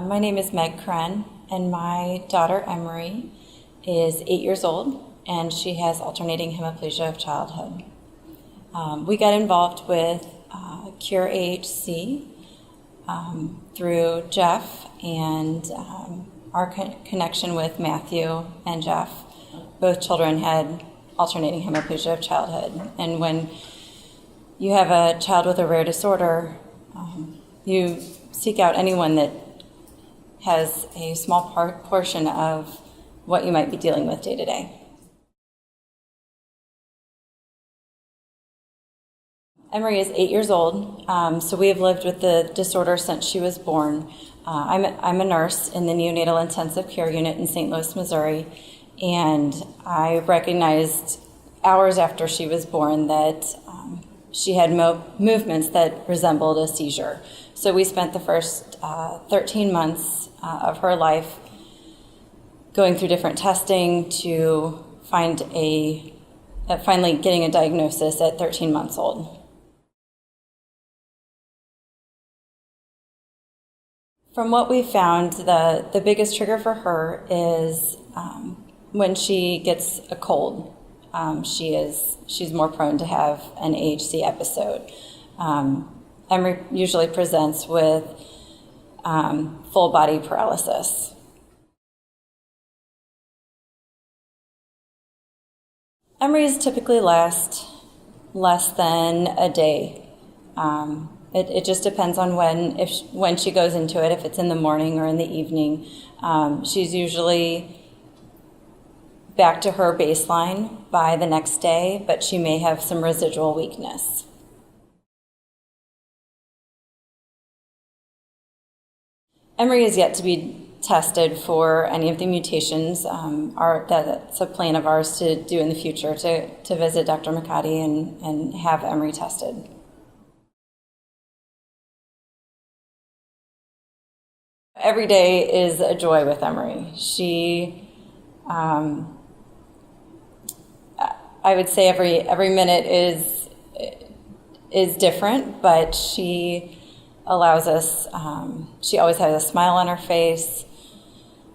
My name is Meg Krenn, and my daughter Emory is 8 years old, and she has alternating hemiplegia of childhood. We got involved with Cure AHC through Jeff and our connection with Matthew and Jeff. Both children had alternating hemiplegia of childhood, and when you have a child with a rare disorder, you seek out anyone that has a small portion of what you might be dealing with day to day. Emory is 8 years old, so we have lived with the disorder since she was born. I'm a nurse in the neonatal intensive care unit in St. Louis, Missouri, and I recognized hours after she was born that she had movements that resembled a seizure. So we spent the first 13 months of her life going through different testing to finally getting a diagnosis at 13 months old. From what we found, the biggest trigger for her is when she gets a cold. She's more prone to have an AHC episode. Emory usually presents with full body paralysis. Emory's typically last less than a day. It just depends on when she goes into it, if it's in the morning or in the evening. She's usually back to her baseline by the next day, but she may have some residual weakness. Emory is yet to be tested for any of the mutations. That's a plan of ours to do in the future, to visit Dr. McCarty and have Emory tested. Every day is a joy with Emory. I would say every minute is different, but she allows us, she always has a smile on her face.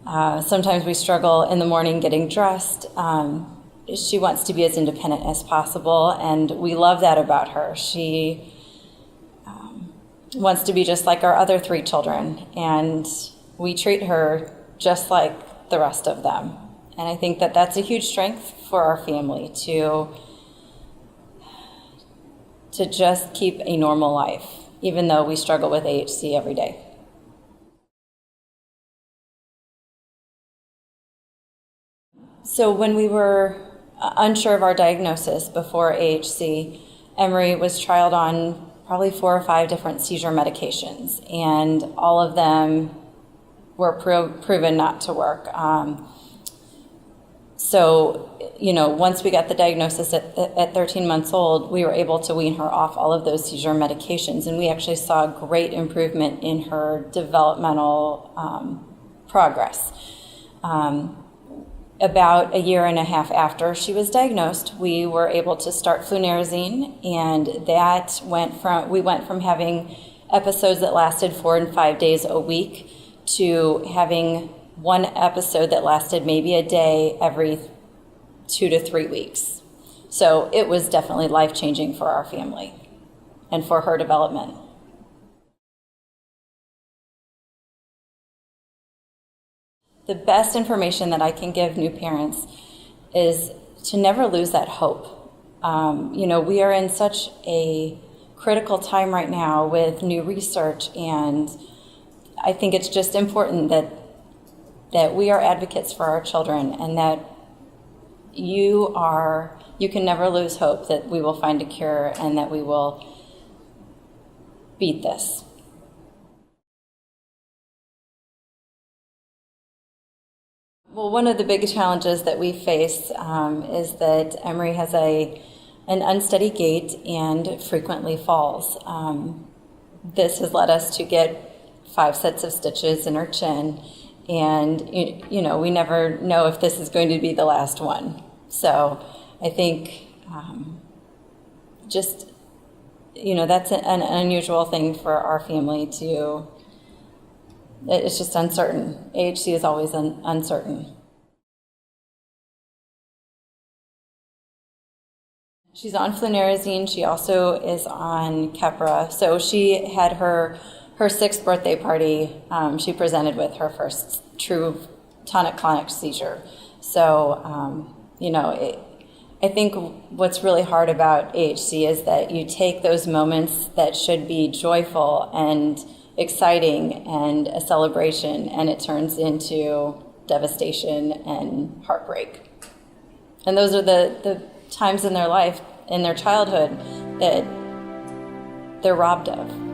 Sometimes we struggle in the morning getting dressed. She wants to be as independent as possible, and we love that about her. She wants to be just like our other 3 children, and we treat her just like the rest of them. And I think that that's a huge strength for our family, to just keep a normal life, even though we struggle with AHC every day. So when we were unsure of our diagnosis before AHC, Emory was trialed on probably 4 or 5 different seizure medications, and all of them were proven not to work. So, once we got the diagnosis at 13 months old, we were able to wean her off all of those seizure medications, and we actually saw great improvement in her developmental progress. About a year and a half after she was diagnosed, we were able to start flunarizine, and we went from having episodes that lasted 4 and 5 days a week to having one episode that lasted maybe a day every 2 to 3 weeks. So it was definitely life-changing for our family and for her development. The best information that I can give new parents is to never lose that hope. We are in such a critical time right now with new research, and I think it's just important that we are advocates for our children, and that you can never lose hope that we will find a cure and that we will beat this. Well, one of the big challenges that we face is that Emory has an unsteady gait and frequently falls. This has led us to get 5 sets of stitches in her chin, and we never know if this is going to be the last one. So I think that's an unusual thing for our family to it's just uncertain. AHC is always uncertain. She's on flunarizine. She also is on Keppra. So she had her 6th birthday party. She presented with her first true tonic-clonic seizure. So, I think what's really hard about AHC is that you take those moments that should be joyful and exciting and a celebration, and it turns into devastation and heartbreak. And those are the times in their life, in their childhood, that they're robbed of.